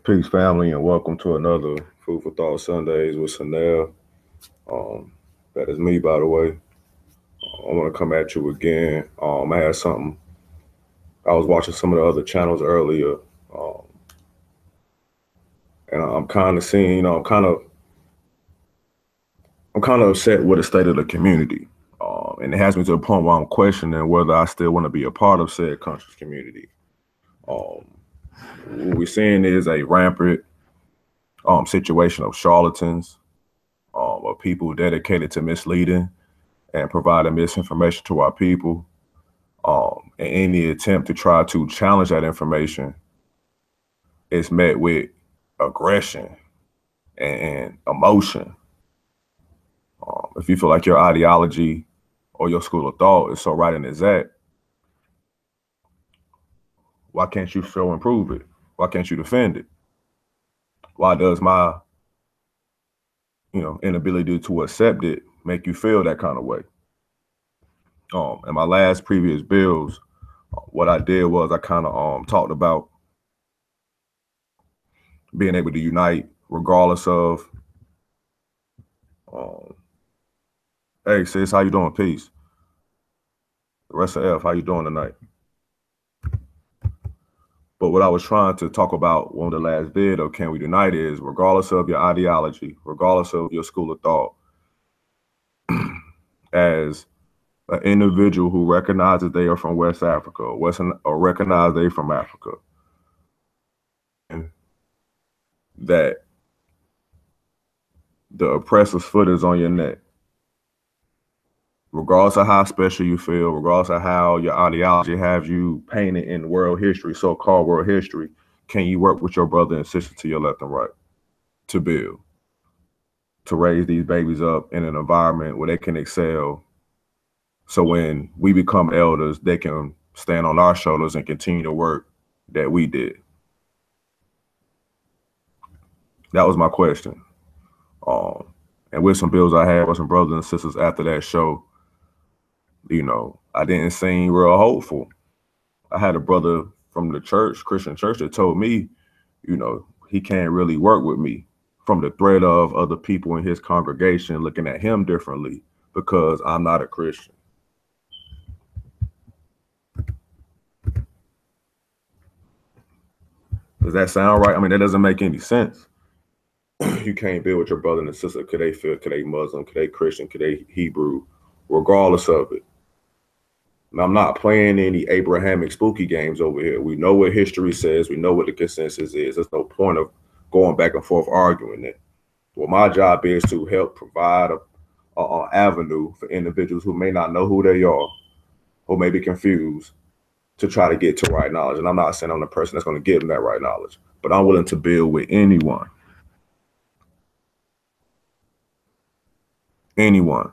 Peace, family, and welcome to another Food for Thought Sundays with Sanel. Um, that is me, by the way. I want to come at you again. I had something. I was watching some of the other channels earlier, um, and I'm kind of seeing. I'm kind of upset with the state of the community, and it has me to the point where I'm questioning whether I still want to be a part of said conscious community. Um, what we're seeing is a rampant situation of charlatans, of people dedicated to misleading and providing misinformation to our people. And any attempt to try to challenge that information is met with aggression and emotion. If you feel like your ideology or your school of thought is so right and exact, why can't you show and prove it? Why can't you defend it? Why does my inability to accept it make you feel that kind of way? In my last previous bills, what I did was I kind of talked about being able to unite regardless of um, hey sis, how you doing? Peace. The rest of F, how you doing tonight? But what I was trying to talk about on the last vid of Can We Unite is regardless of your ideology, regardless of your school of thought, as an individual who recognizes they are from West Africa or recognize they from Africa, and that the oppressor's foot is on your neck. Regardless of how special you feel, regardless of how your ideology has you painted in world history, so-called world history, can you work with your brother and sister to your left and right to build, to raise these babies up in an environment where they can excel? So when we become elders, they can stand on our shoulders and continue the work that we did. That was my question. Um, and with some bills I had with some brothers and sisters after that show, I didn't seem real hopeful. I had a brother from the church, Christian church, that told me, he can't really work with me from the threat of other people in his congregation looking at him differently because I'm not a Christian. Does that sound right? I mean, that doesn't make any sense. You can't build with your brother and sister. Could they Muslim? Could they Christian? Could they Hebrew? Regardless of it. Now, I'm not playing any Abrahamic spooky games over here. We know what history says. We know what the consensus is. There's no point of going back and forth arguing it. Well, my job is to help provide a avenue for individuals who may not know who they are, who may be confused, to try to get to right knowledge. And I'm not saying I'm the person that's going to give them that right knowledge, but I'm willing to build with anyone. Anyone.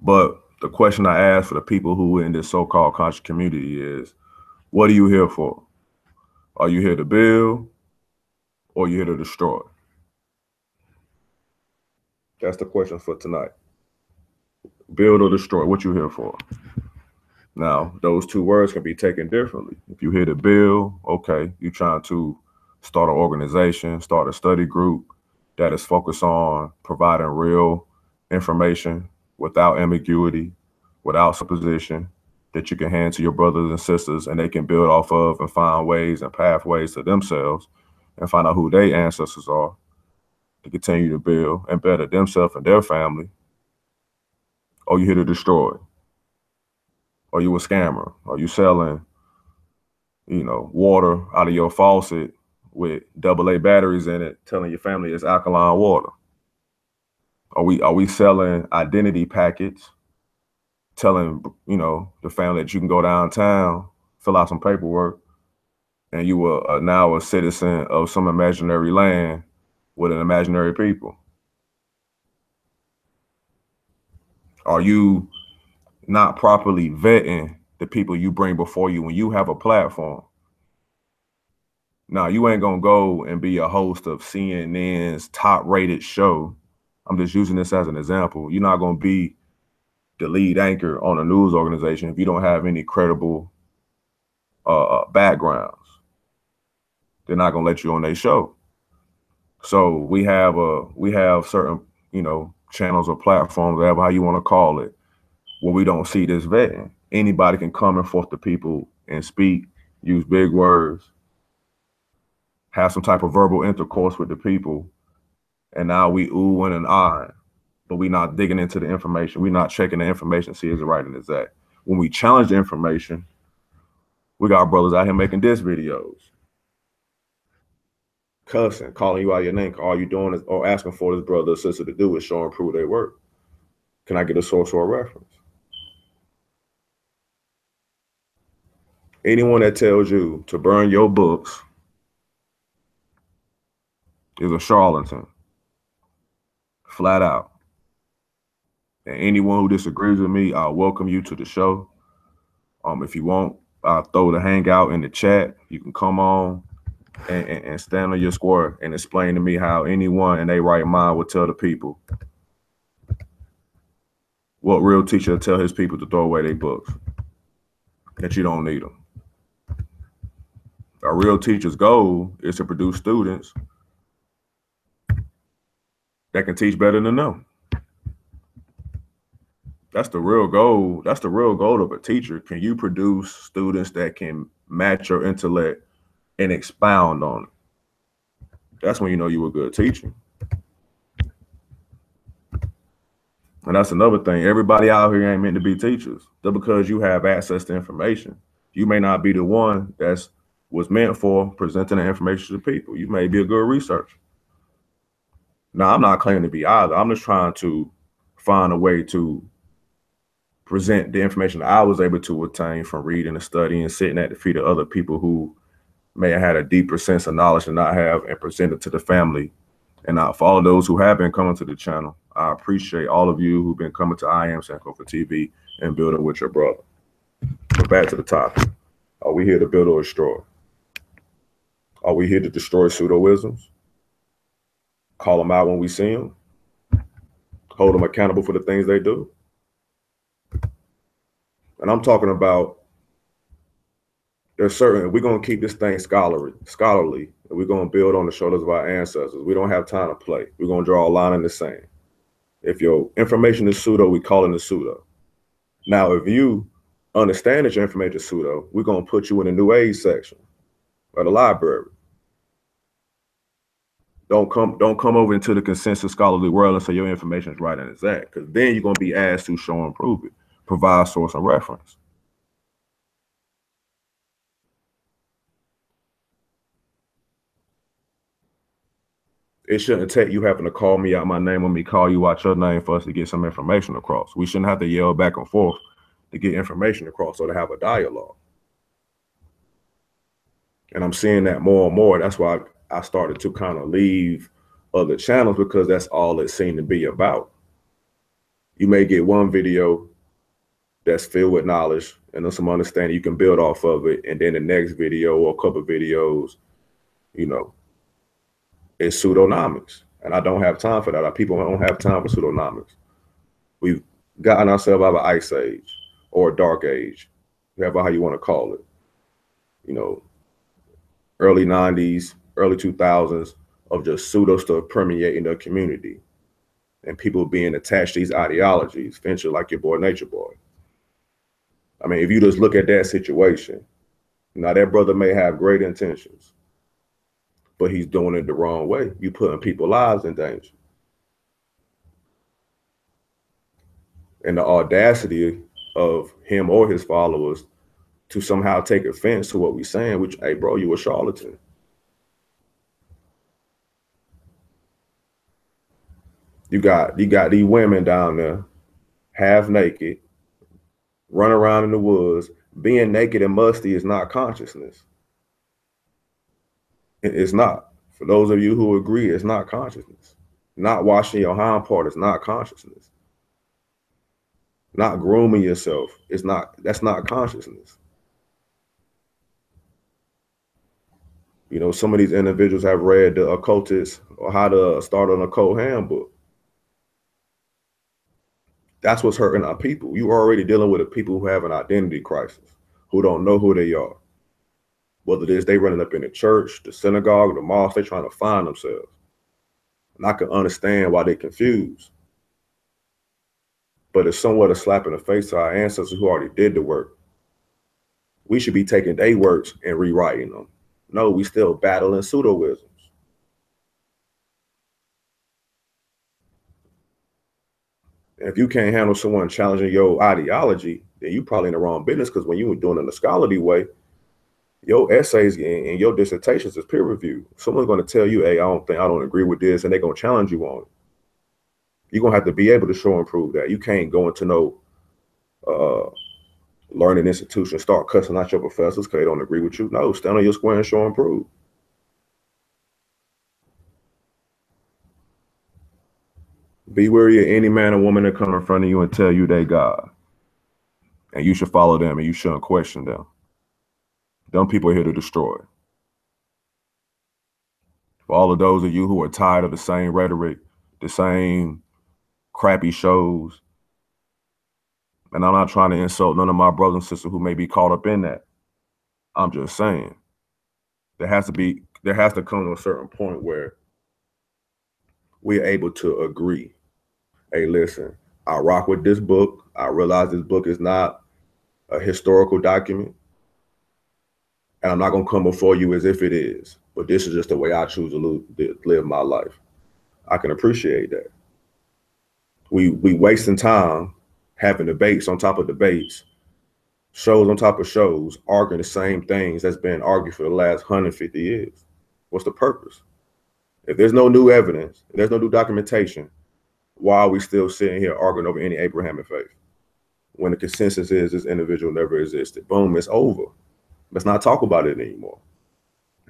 But the question I ask for the people who are in this so-called conscious community is, what are you here for? Are you here to build or are you here to destroy? That's the question for tonight. Build or destroy, what you here for? Now, those two words can be taken differently. If you're here to build, okay, you're trying to start an organization, start a study group that is focused on providing real information without ambiguity, without supposition, that you can hand to your brothers and sisters and they can build off of and find ways and pathways to themselves and find out who their ancestors are to continue to build and better themselves and their family. Or you here to destroy? Are you a scammer? Are you selling, water out of your faucet with AA batteries in it, telling your family it's alkaline water? Are we selling identity packets, telling the family that you can go downtown, fill out some paperwork, and you are now a citizen of some imaginary land with an imaginary people? Are you not properly vetting the people you bring before you when you have a platform? Now, you ain't gonna go and be a host of CNN's top-rated show. I'm just using this as an example. You're not gonna be the lead anchor on a news organization if you don't have any credible backgrounds. they're not gonna let you on their show. So we have certain, channels or platforms, whatever how you want to call it, where we don't see this vetting. Anybody can come and forth to people and speak, use big words, have some type of verbal intercourse with the people, and now we oohing and ahhing, but we not digging into the information. We're not checking the information, see is it right and exact. When we challenge the information, we got brothers out here making diss videos, cussing, calling you out your name. All you doing is, or asking for this brother or sister to do is show and prove their work. Can I get a source or a reference? Anyone that tells you to burn your books is a charlatan, flat out. And anyone who disagrees with me, I'll welcome you to the show. If you want, I'll throw the hangout in the chat. You can come on and stand on your square and explain to me how anyone in their right mind would tell the people. What real teacher will tell his people to throw away their books? That you don't need them. A real teacher's goal is to produce students that can teach better than them. That's the real goal. That's the real goal of a teacher. Can you produce students that can match your intellect and expound on it? That's when you know you're a good teacher. And that's another thing. Everybody out here ain't meant to be teachers. Just because you have access to information, you may not be the one that's was meant for presenting the information to people. You may be a good researcher. Now, I'm not claiming to be either. I'm just trying to find a way to present the information that I was able to obtain from reading and studying and sitting at the feet of other people who may have had a deeper sense of knowledge than I have, and present it to the family. And for all of those who have been coming to the channel, I appreciate all of you who've been coming to IAmSankofa TV and building with your brother. But back to the topic. Are we here to build or destroy? Are we here to destroy pseudo-wisdoms? Call them out when we see them? Hold them accountable for the things they do? And I'm talking about, we're going to keep this thing scholarly, and we're going to build on the shoulders of our ancestors. We don't have time to play. We're going to draw a line in the sand. If your information is pseudo, we call it a pseudo. Now, if you understand that your information is pseudo, we're going to put you in the New Age section of the library. Don't come over into the consensus scholarly world and say your information is right and exact, because then you're going to be asked to show and prove it, provide source and reference. It shouldn't take you having to call me out my name or me call you out your name for us to get some information across. We shouldn't have to yell back and forth to get information across or to have a dialogue. And I'm seeing that more and more. That's why I started to kind of leave other channels, because that's all it seemed to be about. You may get one video that's filled with knowledge and then some understanding, you can build off of it. And then the next video or a couple of videos, it's pseudonomics. And I don't have time for that. People don't have time for pseudonomics. We've gotten ourselves out of an ice age or a dark age, whatever how you want to call it. Early 90s, early 2000s of just pseudo stuff permeating the community and people being attached to these ideologies, venture like your boy Nature Boy. I mean, if you just look at that situation, now that brother may have great intentions, but he's doing it the wrong way. You putting people's lives in danger. And the audacity of him or his followers to somehow take offense to what we're saying, which, hey, bro, you a charlatan. You got these women down there, half naked, run around in the woods. Being naked and musty is not consciousness. It's not. For those of you who agree, it's not consciousness. Not washing your hind part is not consciousness. Not grooming yourself, that's not consciousness. Some of these individuals have read the occultist or how to start an occult handbook. That's what's hurting our people. You're already dealing with the people who have an identity crisis, who don't know who they are. Whether it is they running up in the church, the synagogue, the mosque, they trying to find themselves. And I can understand why they confused. But it's somewhat a slap in the face to our ancestors who already did the work. We should be taking their works and rewriting them. No, we still battling pseudoisms. And if you can't handle someone challenging your ideology, then you probably in the wrong business, because when you were doing it in a scholarly way, your essays and your dissertations is peer reviewed. Someone's going to tell you, hey, I don't agree with this, and they're going to challenge you on it. You're going to have to be able to show and prove that. You can't go into no learning institution, start cussing out your professors because they don't agree with you. No, stand on your square and show and prove. Be wary of any man or woman that come in front of you and tell you they God. And you should follow them and you shouldn't question them. Them people are here to destroy. For all of those of you who are tired of the same rhetoric, the same crappy shows, and I'm not trying to insult none of my brothers and sisters who may be caught up in that. I'm just saying there has to come to a certain point where we're able to agree. Hey, listen, I rock with this book. I realize this book is not a historical document, and I'm not going to come before you as if it is, but this is just the way I choose to live my life. I can appreciate that. We wasting time having debates on top of debates, shows on top of shows, arguing the same things that's been argued for the last 150 years. What's the purpose? If there's no new evidence, if there's no new documentation, why are we still sitting here arguing over any Abrahamic faith? When the consensus is this individual never existed. Boom, it's over. Let's not talk about it anymore.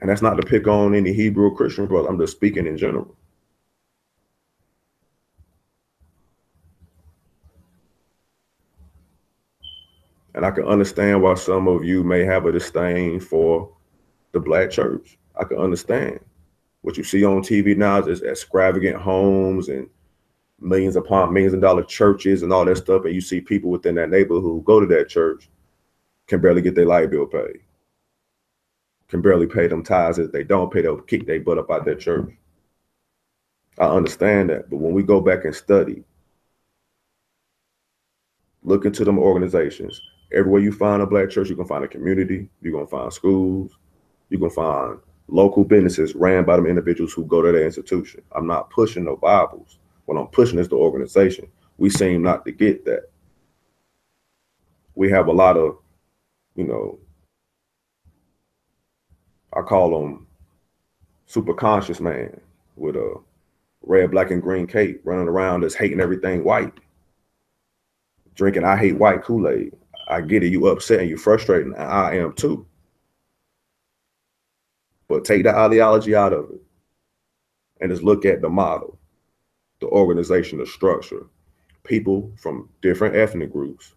And that's not to pick on any Hebrew or Christian brother. I'm just speaking in general. And I can understand why some of you may have a disdain for the Black church. I can understand. What you see on TV now is extravagant homes and millions upon millions of dollar churches and all that stuff. And you see people within that neighborhood who go to that church can barely get their light bill paid, can barely pay them tithes. If they don't pay, they'll kick their butt up out that church. I understand that. But when we go back and study, look into them organizations. Everywhere you find a Black church, you can find a community, you're going to find schools, you can find local businesses ran by them individuals who go to their institution. I'm not pushing no Bibles. What I'm pushing is the organization. We seem not to get that. We have a lot of, I call them super conscious man with a red, black, and green cape running around just hating everything white, drinking I hate white Kool-Aid. I get it, you upset and you frustrated, and I am too. But take the ideology out of it and just look at the model, the organization, the structure. People from different ethnic groups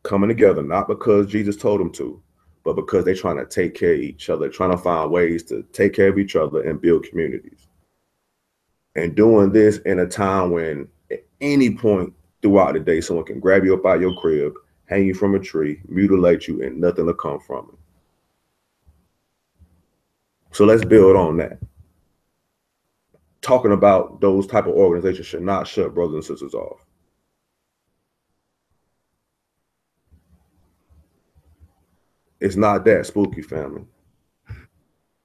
coming together, not because Jesus told them to, but because they're trying to take care of each other, trying to find ways to take care of each other and build communities. And doing this in a time when at any point throughout the day, someone can grab you up out your crib, hang you from a tree, mutilate you, and nothing will come from it. So let's build on that. Talking about those type of organizations should not shut brothers and sisters off. It's not that spooky, family.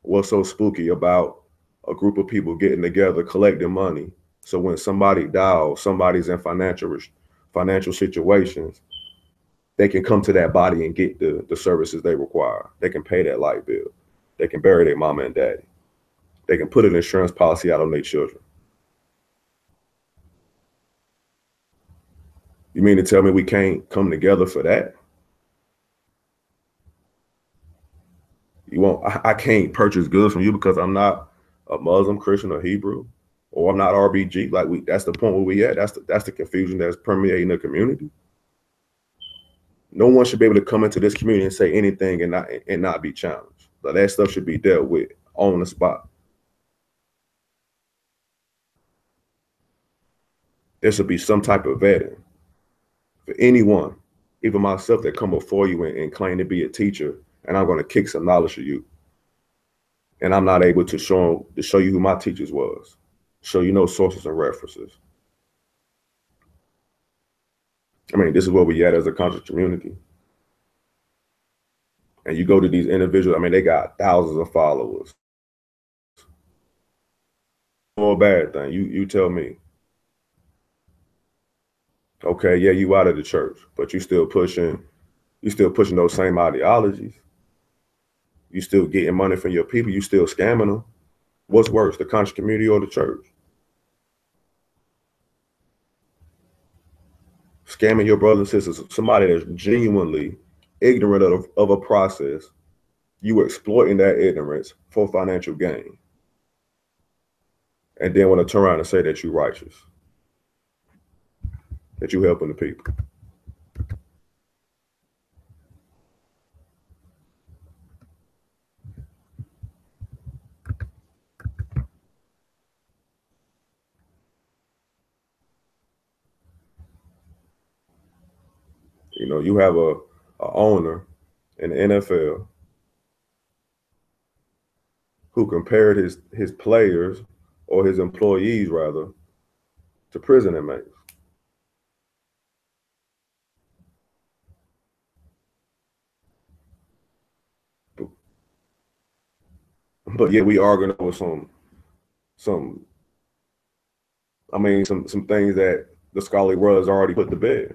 What's so spooky about a group of people getting together, collecting money, so when somebody dies, somebody's in financial situations, they can come to that body and get the services they require. They can pay that light bill. They can bury their mama and daddy. They can put an insurance policy out on their children. You mean to tell me we can't come together for that? I can't purchase goods from you because I'm not a Muslim, Christian, or Hebrew, or I'm not RBG. That's the point where we at. That's the confusion that's permeating the community. No one should be able to come into this community and say anything and not be challenged. But that stuff should be dealt with on the spot. There should be some type of vetting for anyone, even myself, that come before you and claim to be a teacher and I'm going to kick some knowledge to you, and I'm not able to show you who my teachers was, show you no sources and references. I mean, this is where we at as a conscious community. And you go to these individuals, I mean, they got thousands of followers. Or a bad thing, you tell me. Okay, yeah, you out of the church, but you still pushing those same ideologies. You still getting money from your people, you still scamming them. What's worse, the conscious community or the church? Scamming your brothers and sisters, somebody that's genuinely ignorant of a process, you exploiting that ignorance for financial gain. And then want to turn around and say that you're righteous, that you helping the people. You know, you have a owner in the NFL who compared his players, or his employees rather, to prison inmates. But yet we arguing over some I mean some things that the scholarly world has already put to bed.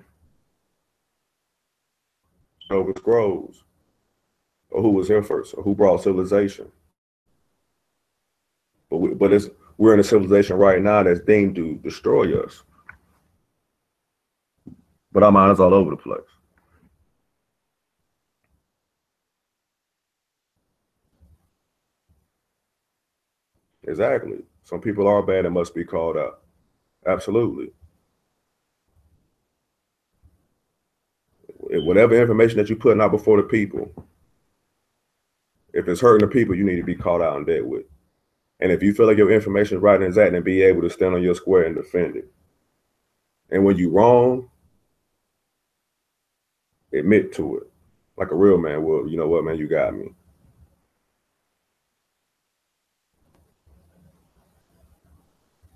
Over scrolls, or who was here first, or who brought civilization. But we're in a civilization right now that's deemed to destroy us. But our mind is all over the place. Exactly. Some people are bad and must be called out. Absolutely. Whatever information that you're putting out before the people, if it's hurting the people, you need to be called out and dealt with. And if you feel like your information is right and exact, then be able to stand on your square and defend it. And when you're wrong, admit to it. Like a real man will. You know what, man, you got me.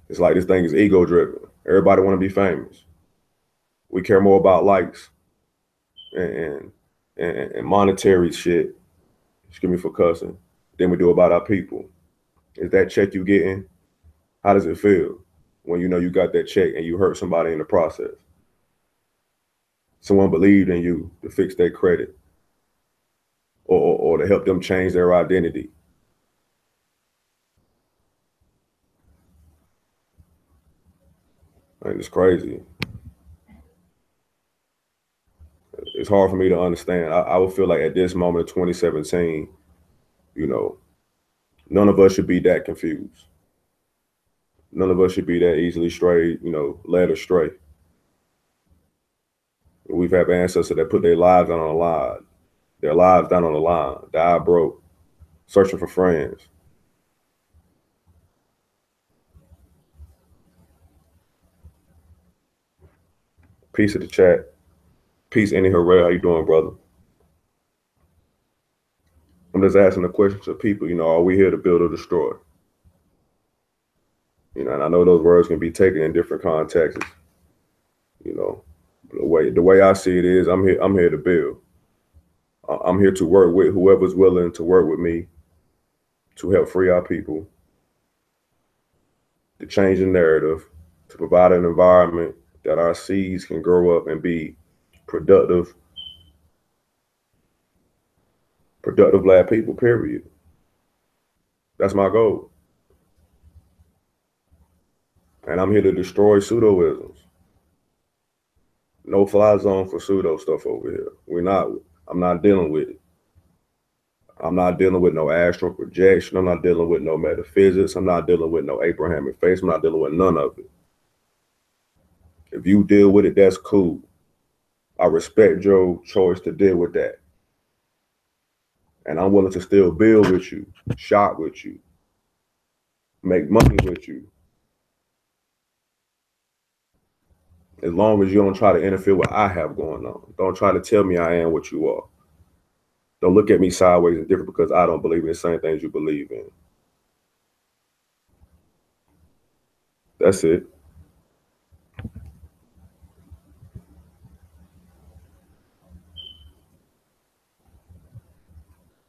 It's like this thing is ego driven. Everybody want to be famous. We care more about likes and monetary shit. Excuse me for cussing. Than we do about our people. Is that check you getting? How does it feel when you know you got that check and you hurt somebody in the process? Someone believed in you to fix their credit, or to help them change their identity. I mean, it's crazy. It's hard for me to understand. I would feel like at this moment of 2017, you know, none of us should be that confused. None of us should be that easily strayed, led astray. We've had ancestors that put their lives down on the line, died broke, searching for friends. Peace in the chat. Peace, Annie Herrera. How you doing, brother? I'm just asking the question to people, are we here to build or destroy? And I know those words can be taken in different contexts. The way I see it is I'm here to build. I'm here to work with whoever's willing to work with me to help free our people, to change the narrative, to provide an environment that our seeds can grow up and be productive black people, period. That's my goal. And I'm here to destroy pseudoisms. No fly zone for pseudo stuff over here. I'm not dealing with it. I'm not dealing with no astral projection. I'm not dealing with no metaphysics. I'm not dealing with no Abrahamic faith. I'm not dealing with none of it. If you deal with it, that's cool. I respect your choice to deal with that. And I'm willing to still build with you, shop with you, make money with you. As long as you don't try to interfere with what I have going on. Don't try to tell me I am what you are. Don't look at me sideways and different because I don't believe in the same things you believe in. That's it.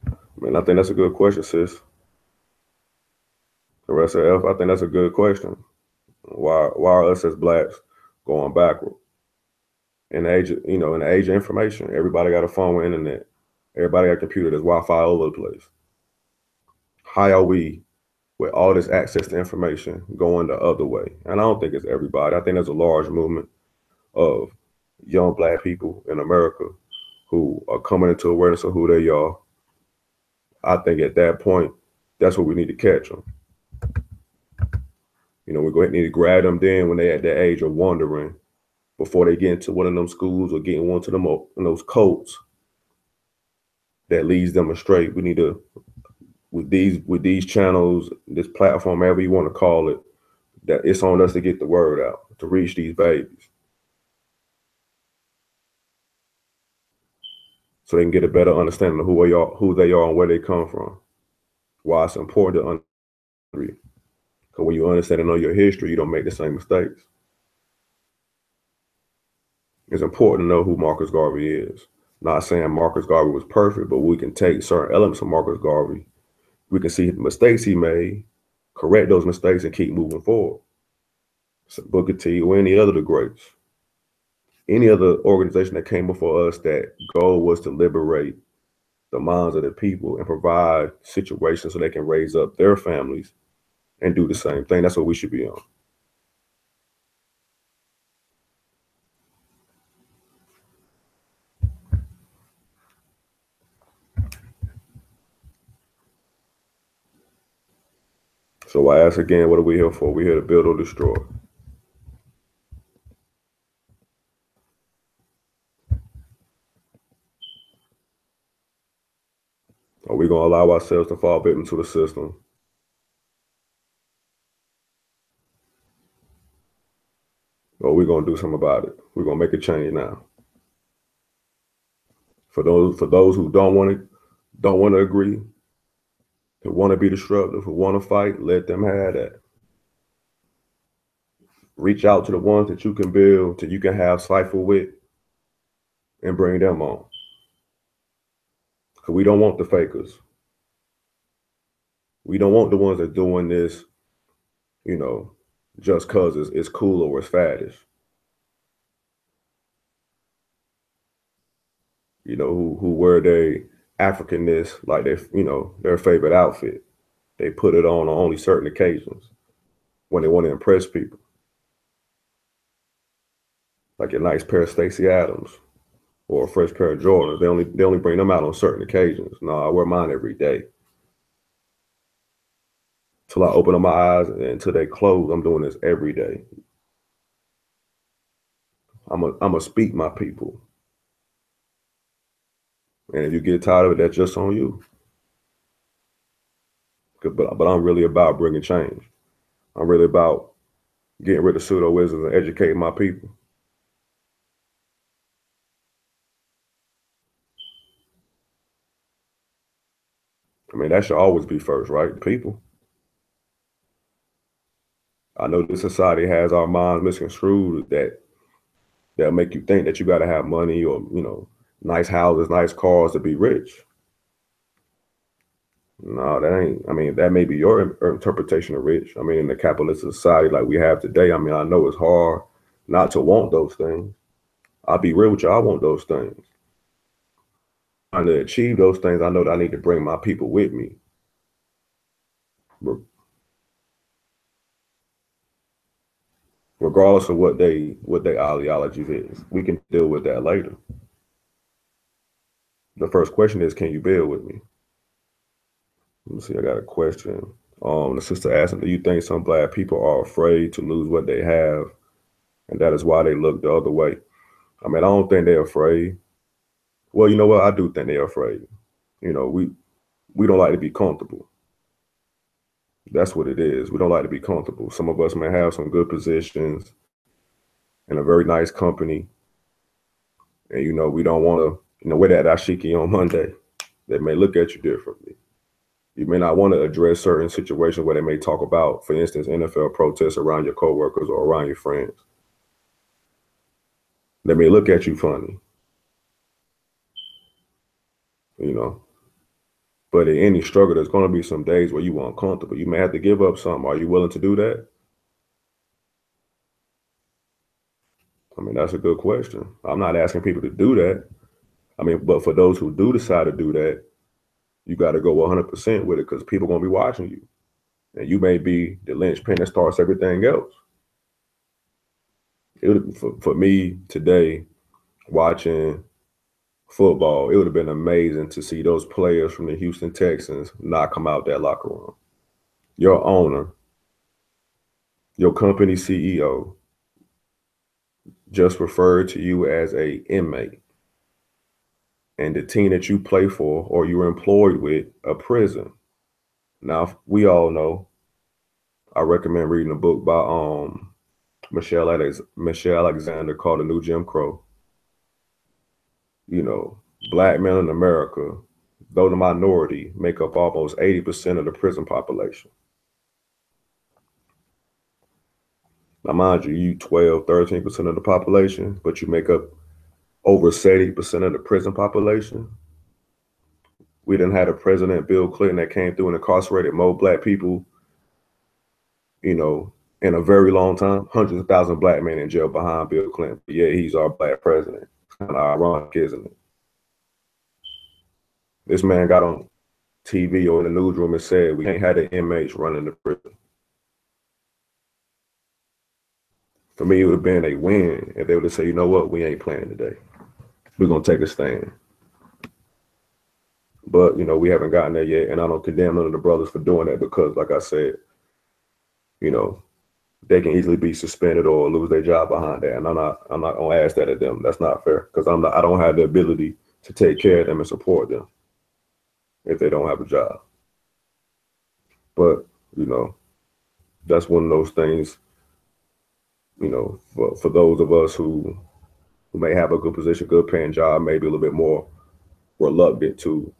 I mean, I think that's a good question, sis. The rest of F, I think that's a good question. Why are us as blacks going backward? In the age of, in the age of information, everybody got a phone with internet. Everybody got a computer. There's Wi-Fi all over the place. How are we, with all this access to information, going the other way? And I don't think it's everybody. I think there's a large movement of young black people in America who are coming into awareness of who they are. I think at that point, that's what we need to catch them. We go ahead and need to grab them then when they're at that age of wondering before they get into one of them schools or getting one to them those coats that leads them astray. We need to, with these channels, this platform, however you want to call it, that it's on us to get the word out, to reach these babies, so they can get a better understanding of who they are, and where they come from. Why it's important to understand. Because when you understand and know your history, you don't make the same mistakes. It's important to know who Marcus Garvey is. Not saying Marcus Garvey was perfect, but we can take certain elements of Marcus Garvey. We can see the mistakes he made, correct those mistakes, and keep moving forward. So Booker T or any other of the greats, any other organization that came before us, that goal was to liberate the minds of the people and provide situations so they can raise up their families and do the same thing. That's what we should be on. So I ask again, what are we here for? We're here to build or destroy. Are we going to allow ourselves to fall victim to the system? Or are we going to do something about it? We're going to make a change now. For those who don't want to agree, who want to be disruptive, who want to fight, let them have that. Reach out to the ones that you can build, that you can have cipher with, and bring them on. Because we don't want the fakers. We don't want the ones that are doing this, just because it's cool or it's faddish. Who wear their Africanness like their favorite outfit. They put it on only certain occasions when they want to impress people. Like a nice pair of Stacey Adams or a fresh pair of Jordans. They only bring them out on certain occasions. No, I wear mine every day. Till I open up my eyes and until they close, I'm doing this every day. I'm a speak my people. And if you get tired of it, that's just on you. But I'm really about bringing change. I'm really about getting rid of pseudo wisdoms and educating my people. I mean, that should always be first, right? People. I know this society has our minds misconstrued that'll make you think that you got to have money or, nice houses, nice cars to be rich. No, that ain't. I mean, that may be your interpretation of rich. I mean, in the capitalist society like we have today, I mean, I know it's hard not to want those things. I'll be real with you. I want those things. Trying to achieve those things, I know that I need to bring my people with me. Regardless of what their ideology is. We can deal with that later. The first question is, can you build with me? Let me see, I got a question. The sister asked, do you think some black people are afraid to lose what they have, and that is why they look the other way? I mean, I don't think they're afraid. Well, you know what? I do think they're afraid. We don't like to be comfortable. That's what it is. We don't like to be comfortable. Some of us may have some good positions in a very nice company. And, we don't want to, wear that dashiki on Monday. They may look at you differently. You may not want to address certain situations where they may talk about, for instance, NFL protests around your coworkers or around your friends. They may look at you funny, you know. But in any struggle, there's going to be some days where you are uncomfortable. You may have to give up something. Are you willing to do that? I mean, that's a good question. I'm not asking people to do that. I mean, but for those who do decide to do that, you got to go 100% with it because people are going to be watching you. And you may be the linchpin that starts everything else. For me today, watching football, it would have been amazing to see those players from the Houston Texans not come out that locker room. Your owner, your company CEO just referred to you as a inmate, and the team that you play for or you're employed with, a prison. Now, we all know, I recommend reading a book by Michelle Alexander called The New Jim Crow. You know, black men in America, though the minority, make up almost 80% of the prison population. Now, mind you, you 12, 13% of the population, but you make up over 70% of the prison population. We didn't have a president, Bill Clinton, that came through and incarcerated more black people, you know, in a very long time. Hundreds of thousands of black men in jail behind Bill Clinton. But yeah, he's our black president. It's kind of ironic, isn't it? This man got on TV or in the newsroom and said we can't have the inmates running the prison. For me, it would have been a win if they would have said, you know what, we ain't playing today. We're going to take a stand. But, you know, we haven't gotten there yet. And I don't condemn none of the brothers for doing that because, like I said, you know, they can easily be suspended or lose their job behind that. And I'm not going to ask that of them. That's not fair because I don't have the ability to take care of them and support them if they don't have a job. But, you know, that's one of those things, you know, for those of us who may have a good position, good paying job, maybe a little bit more reluctant to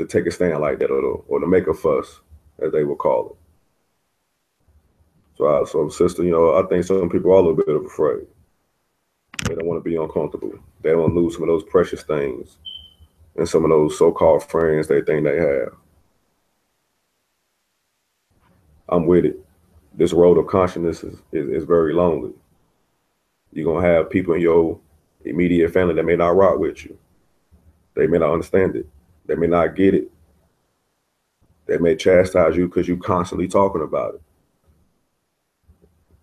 take a stand like that or to make a fuss, as they would call it. So sister, you know, I think some people are a little bit afraid. They don't want to be uncomfortable. They don't want to lose some of those precious things and some of those so-called friends they think they have. I'm with it. This road of consciousness is very lonely. You're going to have people in your immediate family that may not rock with you. They may not understand it. They may not get it. They may chastise you because you're constantly talking about it.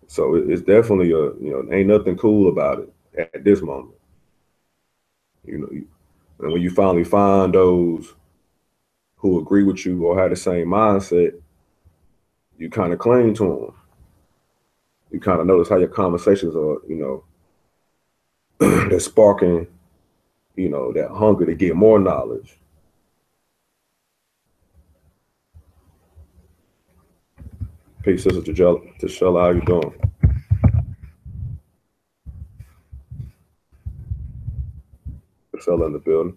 So it's definitely ain't nothing cool about it at this moment. You know, and when you finally find those who agree with you or have the same mindset, you kind of cling to them. You kind of notice how your conversations are, you know, they're sparking, you know, that hunger to get more knowledge. Peace, Sister Tashella, how you doing? Tashella in the building.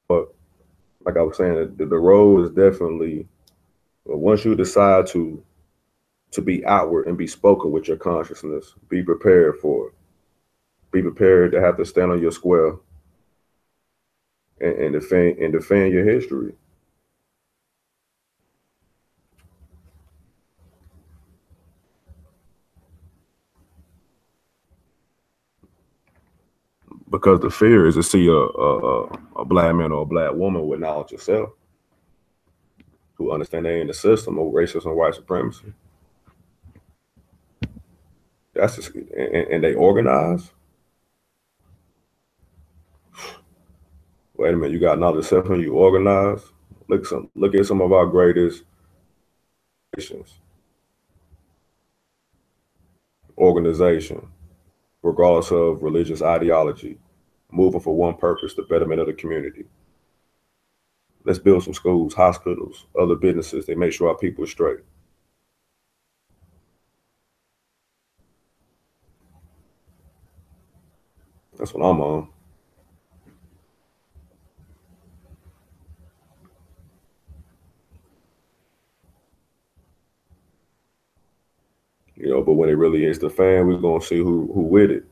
But like I was saying, the road is definitely, once you decide to be outward and be spoken with your consciousness, be prepared for it. Be prepared to have to stand on your square and defend your history. Because the fear is to see a black man or a black woman with knowledge of self, who understand they in the system of racism and white supremacy. That's just, and they organize. Wait a minute, you got knowledge of self and you organize. Look at some of our greatest nations. Organization, regardless of religious ideology, moving for one purpose, the betterment of the community. Let's build some schools, hospitals, other businesses. They make sure our people are straight. That's what I'm on. but when it really hits the fan, we're gonna see who with it.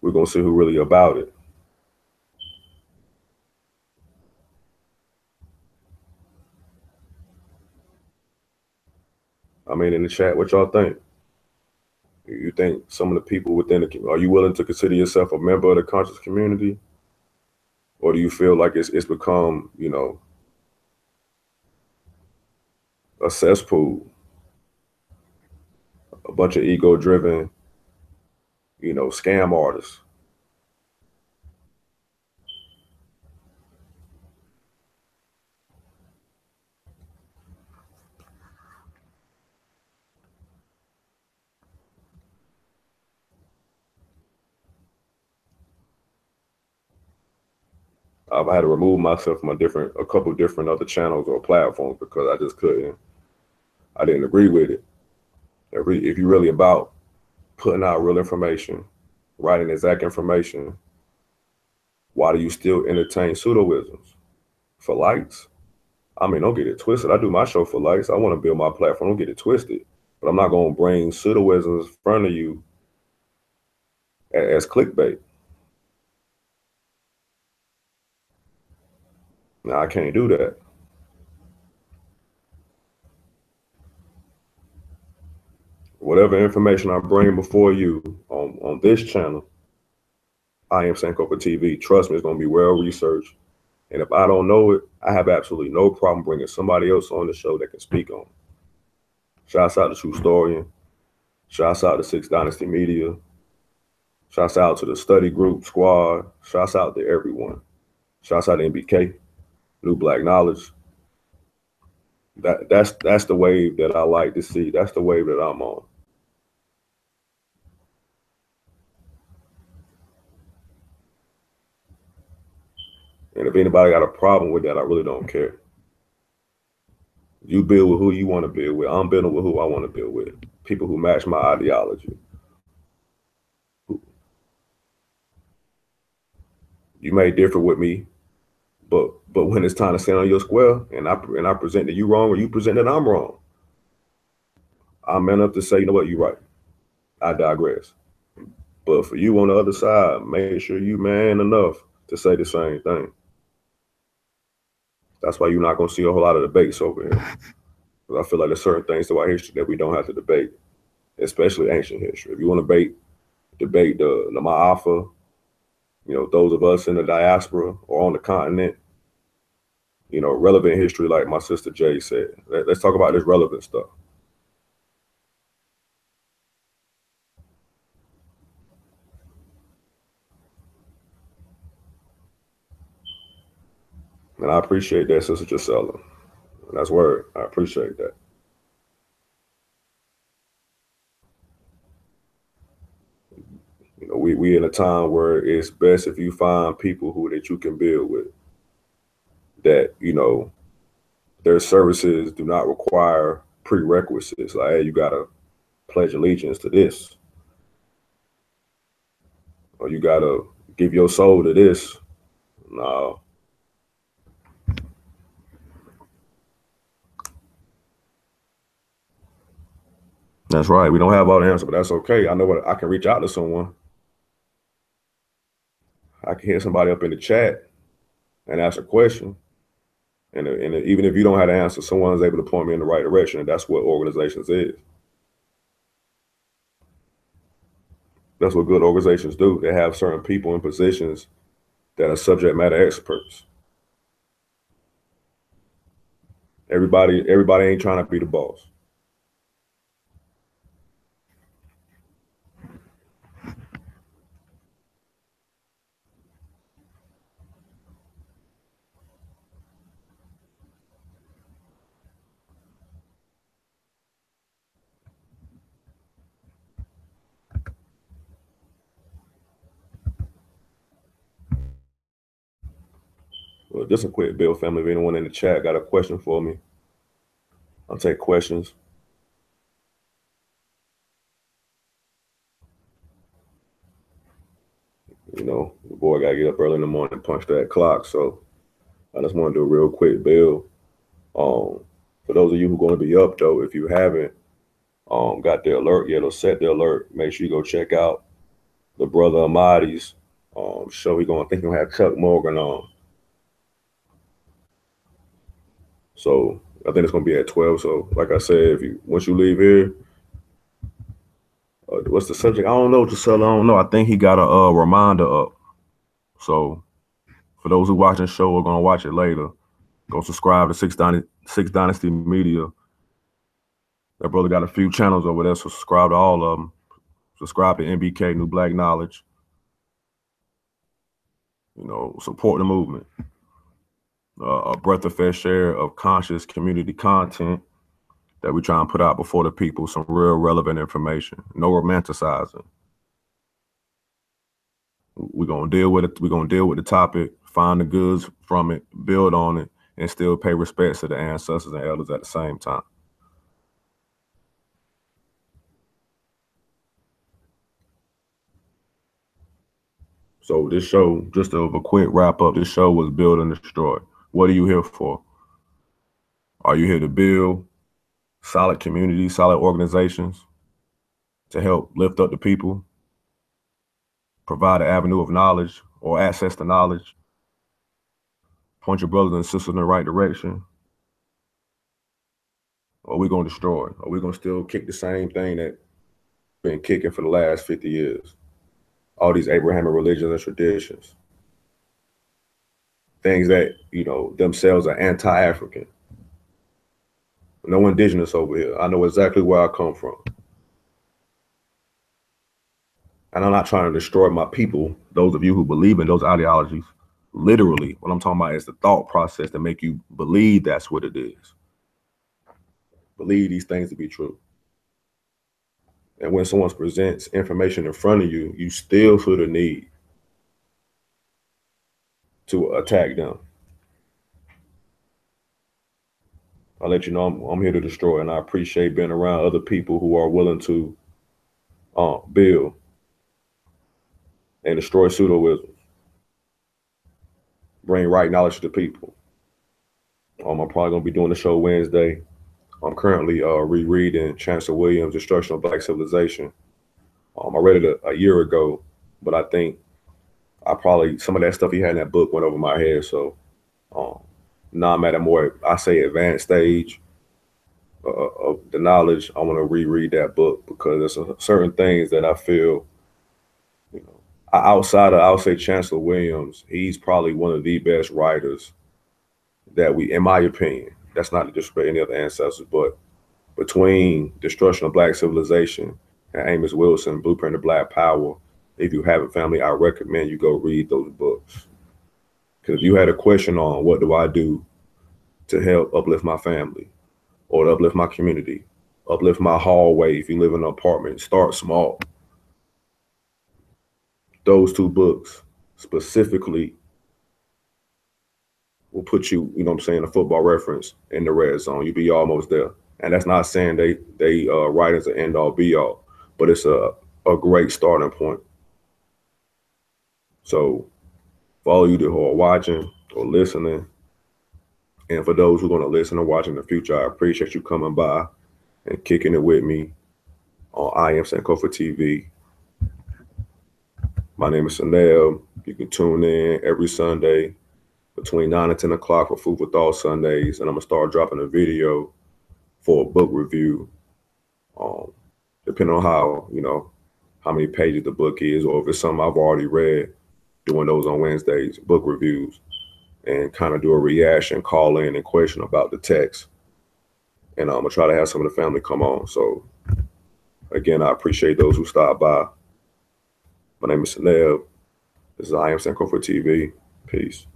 We're gonna see who really about it. I mean, in the chat, what y'all think? You think some of the people within the, are you willing to consider yourself a member of the conscious community? Or do you feel like it's become, you know, a cesspool, a bunch of ego driven, you know, scam artists? I've had to remove myself from a couple different other channels or platforms because I just couldn't, I didn't agree with it. If you're really about putting out real information, writing exact information, why do you still entertain pseudoisms? For likes? I mean, don't get it twisted. I do my show for likes. I want to build my platform. Don't get it twisted. But I'm not going to bring pseudoisms in front of you as clickbait. Now, I can't do that. Whatever information I bring before you on this channel, IAmSankofa TV, trust me, it's going to be well researched. And if I don't know it, I have absolutely no problem bringing somebody else on the show that can speak on it. Shouts out to True Storian. Shouts out to Six Dynasty Media. Shouts out to the study group squad. Shouts out to everyone. Shouts out to NBK, New Black Knowledge. That's the wave that I like to see. That's the wave that I'm on. And if anybody got a problem with that, I really don't care. You build with who you want to build with. I'm building with who I want to build with. People who match my ideology. You may differ with me, but when it's time to stand on your square and I present that you wrong or you present that I'm wrong, I'm man enough to say, you know what, you're right. I digress. But for you on the other side, make sure you man enough to say the same thing. That's why you're not gonna see a whole lot of debates over here. Because I feel like there's certain things about history that we don't have to debate, especially ancient history. If you want to debate the Ma'afa, you know, those of us in the diaspora or on the continent, you know, relevant history, like my sister Jay said. Let's talk about this relevant stuff. And I appreciate that, Sister Gisela. That's word. I appreciate that. You know, we in a time where it's best if you find people who that you can build with. That, you know, their services do not require prerequisites. Like, hey, you gotta pledge allegiance to this, or you gotta give your soul to this. No. That's right. We don't have all the answers, but that's okay. I know what I can reach out to someone. I can hit somebody up in the chat and ask a question. And even if you don't have the answer, someone's able to point me in the right direction. And that's what organizations is. That's what good organizations do. They have certain people in positions that are subject matter experts. Everybody ain't trying to be the boss. Well, just a quick bill, family. If anyone in the chat got a question for me, I'll take questions. You know, the boy got to get up early in the morning and punch that clock. So I just want to do a real quick bill. For those of you who are going to be up, though, if you haven't got the alert. Yeah, they'll set the alert. Make sure you go check out the brother Ahmadi's show. He gonna think he'll have Chuck Morgan on. So I think it's gonna be at 12. So like I said, if you once you leave here, what's the subject? I don't know, Giselle. I don't know. I think he got a reminder up. So for those who watching the show or gonna watch it later, go subscribe to Six Dynasty Media. That brother got a few channels over there, so subscribe to all of them. Subscribe to NBK, New Black Knowledge. You know, support the movement. A breath of fresh air of conscious community content that we try and put out before the people, some real relevant information. No romanticizing. We're gonna deal with it. We're gonna deal with the topic, find the goods from it, build on it, and still pay respects to the ancestors and elders at the same time. So this show, just a quick wrap up, this show was Build and Destroy. What are you here for? Are you here to build solid communities, solid organizations to help lift up the people, provide an avenue of knowledge or access to knowledge, point your brothers and sisters in the right direction? Or are we going to destroy? Are we going to still kick the same thing that been kicking for the last 50 years? All these Abrahamic religions and traditions. Things that, you know, themselves are anti-African. No indigenous over here. I know exactly where I come from. And I'm not trying to destroy my people, those of you who believe in those ideologies. Literally, what I'm talking about is the thought process that make you believe that's what it is. Believe these things to be true. And when someone presents information in front of you, you still feel the need to attack them. I'll let you know I'm here to destroy, and I appreciate being around other people who are willing to build and destroy pseudo-wisdom. Bring right knowledge to the people. I'm probably going to be doing the show Wednesday. I'm currently rereading Chancellor Williams' Destruction of Black Civilization. I read it a year ago, but I think some of that stuff he had in that book went over my head. So now I'm at a more, I say, advanced stage of the knowledge. I want to reread that book because there's certain things that I feel, you know, outside of, I'll say, Chancellor Williams, he's probably one of the best writers that we, in my opinion, that's not to disrespect any other ancestors, but between Destruction of Black Civilization and Amos Wilson, Blueprint of Black Power, if you haven't, family, I recommend you go read those books. Because if you had a question on what do I do to help uplift my family or to uplift my community, uplift my hallway, if you live in an apartment, start small. Those two books specifically will put you, you know what I'm saying, a football reference in the red zone. You'll be almost there. And that's not saying they write as an end all be all, but it's a great starting point. So for all you who are watching or listening, and for those who are going to listen or watch in the future, I appreciate you coming by and kicking it with me on IAmSankofa TV. My name is Sanel. You can tune in every Sunday between 9 and 10 o'clock for Food for Thought Sundays, and I'm going to start dropping a video for a book review, depending on how, you know, how many pages the book is, or if it's something I've already read, doing those on Wednesdays, book reviews, and kind of do a reaction, call in and question about the text. And I'm going to try to have some of the family come on. So again, I appreciate those who stop by. My name is Sanel. This is IAmSankofa TV. Peace.